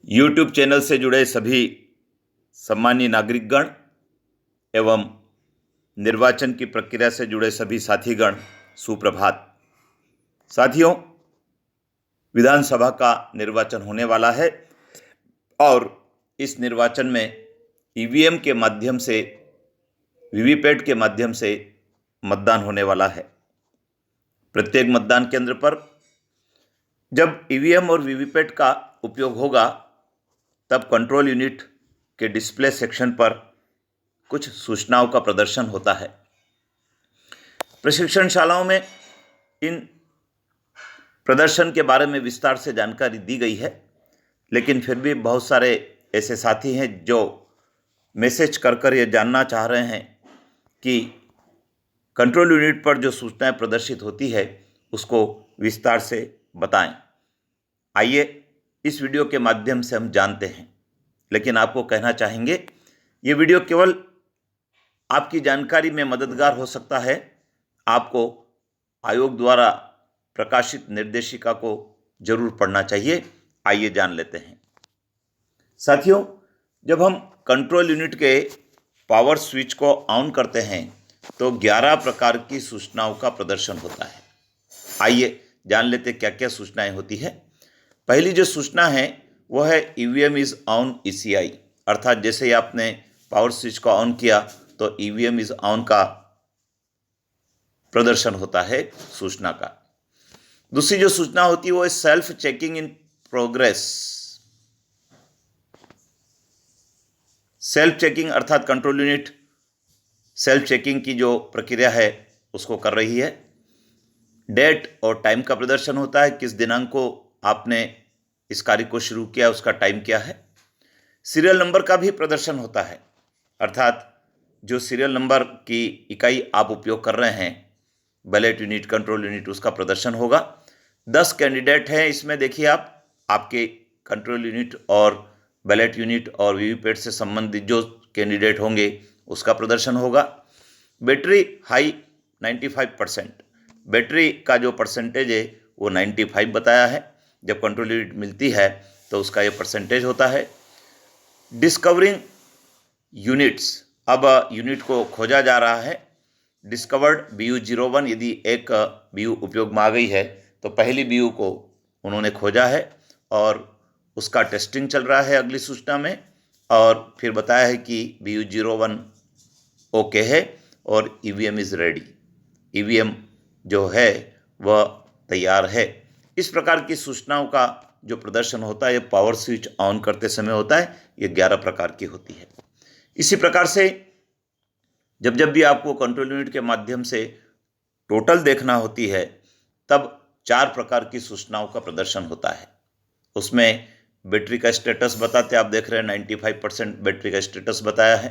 YouTube channel से जुड़े सभी सम्मानीय नागरिकगण एवं निर्वाचन की प्रक्रिया से जुड़े सभी साथीगण सुप्रभात। साथियों, विधानसभा का निर्वाचन होने वाला है और इस निर्वाचन में ईवीएम के माध्यम से, वीवीपैट के माध्यम से मतदान होने वाला है। प्रत्येक मतदान केंद्र पर जब ईवीएम और वीवीपैट का उपयोग होगा तब कंट्रोल यूनिट के डिस्प्ले सेक्शन पर कुछ सूचनाओं का प्रदर्शन होता है। प्रशिक्षणशालाओं में इन प्रदर्शन के बारे में विस्तार से जानकारी दी गई है, लेकिन फिर भी बहुत सारे ऐसे साथी हैं जो मैसेज कर ये जानना चाह रहे हैं कि कंट्रोल यूनिट पर जो सूचनाएं प्रदर्शित होती है उसको विस्तार से बताएं। आइए इस वीडियो के माध्यम से हम जानते हैं, लेकिन आपको कहना चाहेंगे ये वीडियो केवल आपकी जानकारी में मददगार हो सकता है। आपको आयोग द्वारा प्रकाशित निर्देशिका को जरूर पढ़ना चाहिए। आइए जान लेते हैं। साथियों, जब हम कंट्रोल यूनिट के पावर स्विच को ऑन करते हैं तो 11 प्रकार की सूचनाओं का प्रदर्शन होता है। आइए जान लेते क्या क्या सूचनाएं होती है। पहली जो सूचना है वो है ईवीएम इज ऑन ईसीआई, अर्थात जैसे ही आपने पावर स्विच को ऑन किया तो ईवीएम इज ऑन का प्रदर्शन होता है सूचना का। दूसरी जो सूचना होती है वो है self checking in progress. Self checking अर्थात कंट्रोल यूनिट सेल्फ चेकिंग की जो प्रक्रिया है उसको कर रही है। डेट और टाइम का प्रदर्शन होता है, किस दिनांक को आपने इस कार्य को शुरू किया, उसका टाइम क्या है। सीरियल नंबर का भी प्रदर्शन होता है, अर्थात जो सीरियल नंबर की इकाई आप उपयोग कर रहे हैं, बैलेट यूनिट, कंट्रोल यूनिट, उसका प्रदर्शन होगा। 10 कैंडिडेट हैं इसमें, देखिए आप, आपके कंट्रोल यूनिट और बैलेट यूनिट और वीवीपैट से संबंधित जो कैंडिडेट होंगे उसका प्रदर्शन होगा। बैटरी हाई 95%, बैटरी का जो परसेंटेज है वो 95 बताया है। जब कंट्रोल यूनिट मिलती है तो उसका ये परसेंटेज होता है। डिस्कवरिंग यूनिट्स, अब यूनिट को खोजा जा रहा है। डिस्कवर्ड BU01, यदि एक BU उपयोग में आ गई है तो पहली BU को उन्होंने खोजा है और उसका टेस्टिंग चल रहा है अगली सूचना में। और फिर बताया है कि BU01 ओके है और ईवीएम इज रेडी, ईवीएम जो है वह तैयार है। इस प्रकार की सूचनाओं का जो प्रदर्शन होता है ये पावर स्विच ऑन करते समय होता है। ये 11 प्रकार की होती है। इसी प्रकार से जब जब भी आपको कंट्रोल यूनिट के माध्यम से टोटल देखना होती है तब 4 प्रकार की सूचनाओं का प्रदर्शन होता है। उसमें बैटरी का स्टेटस बताते, आप देख रहे हैं 95% बैटरी का स्टेटस बताया है।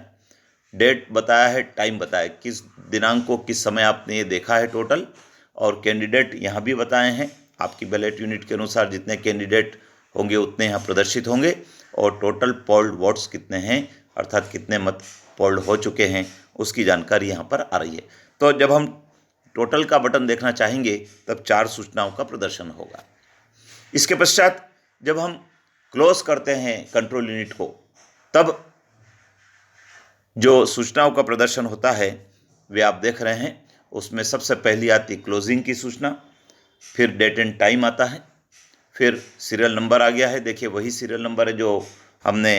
डेट बताया है, टाइम बताया, किस दिनांक को किस समय आपने ये देखा है टोटल। और कैंडिडेट यहाँ भी बताए हैं, आपकी बैलेट यूनिट के अनुसार जितने कैंडिडेट होंगे उतने यहाँ प्रदर्शित होंगे। और टोटल पोल्ड वोट्स कितने हैं, अर्थात कितने मत पोल्ड हो चुके हैं, उसकी जानकारी यहाँ पर आ रही है। तो जब हम टोटल का बटन देखना चाहेंगे तब 4 सूचनाओं का प्रदर्शन होगा। इसके पश्चात जब हम क्लोज करते हैं कंट्रोल यूनिट को तब जो सूचनाओं का प्रदर्शन होता है वे आप देख रहे हैं। उसमें सबसे पहली आती क्लोजिंग की सूचना, फिर डेट एंड टाइम आता है, फिर सीरियल नंबर आ गया है। देखिए वही सीरियल नंबर है जो हमने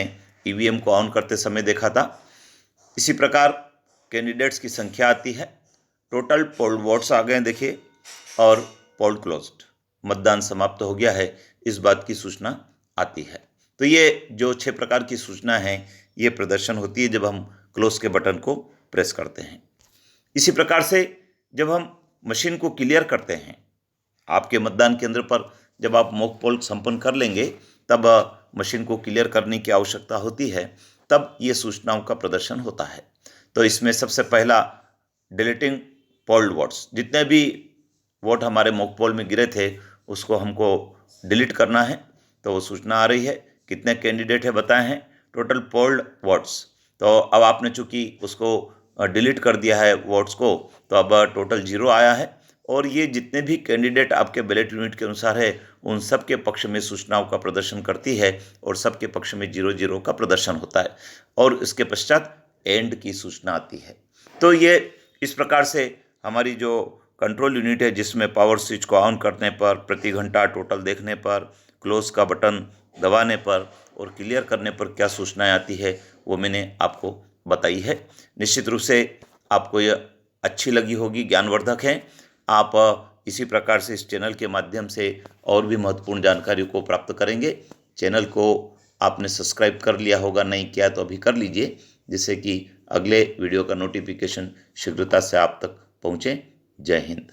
ईवीएम को ऑन करते समय देखा था। इसी प्रकार कैंडिडेट्स की संख्या आती है, टोटल पोल्ड वोट्स आ गए देखिए, और पोल क्लोज्ड, मतदान समाप्त हो गया है, इस बात की सूचना आती है। तो ये जो 6 प्रकार की सूचना है ये प्रदर्शन होती है जब हम क्लोज के बटन को प्रेस करते हैं। इसी प्रकार से जब हम मशीन को क्लियर करते हैं, आपके मतदान केंद्र पर जब आप मॉक पोल संपन्न कर लेंगे तब मशीन को क्लियर करने की आवश्यकता होती है, तब ये सूचनाओं का प्रदर्शन होता है। तो इसमें सबसे पहला डिलीटिंग पोल्ड वोट्स, जितने भी वोट हमारे मॉक पोल में गिरे थे उसको हमको डिलीट करना है। तो वो सूचना आ रही है, कितने कैंडिडेट है बताए हैं, टोटल पोल्ड वोट्स। तो अब आपने चूंकि उसको डिलीट कर दिया है वोट्स को, तो अब टोटल 0 आया है और ये जितने भी कैंडिडेट आपके बैलेट यूनिट के अनुसार है उन सब के पक्ष में सूचनाओं का प्रदर्शन करती है और सबके पक्ष में 00 का प्रदर्शन होता है और इसके पश्चात एंड की सूचना आती है। तो ये इस प्रकार से हमारी जो कंट्रोल यूनिट है, जिसमें पावर स्विच को ऑन करने पर, प्रति घंटा टोटल देखने पर, क्लोज का बटन दबाने पर और क्लियर करने पर क्या सूचनाएं आती है, वो मैंने आपको बताई है। निश्चित रूप से आपको यह अच्छी लगी होगी, ज्ञानवर्धक है। आप इसी प्रकार से इस चैनल के माध्यम से और भी महत्वपूर्ण जानकारी को प्राप्त करेंगे। चैनल को आपने सब्सक्राइब कर लिया होगा, नहीं किया तो अभी कर लीजिए, जिससे कि अगले वीडियो का नोटिफिकेशन शीघ्रता से आप तक पहुँचे। जय हिंद।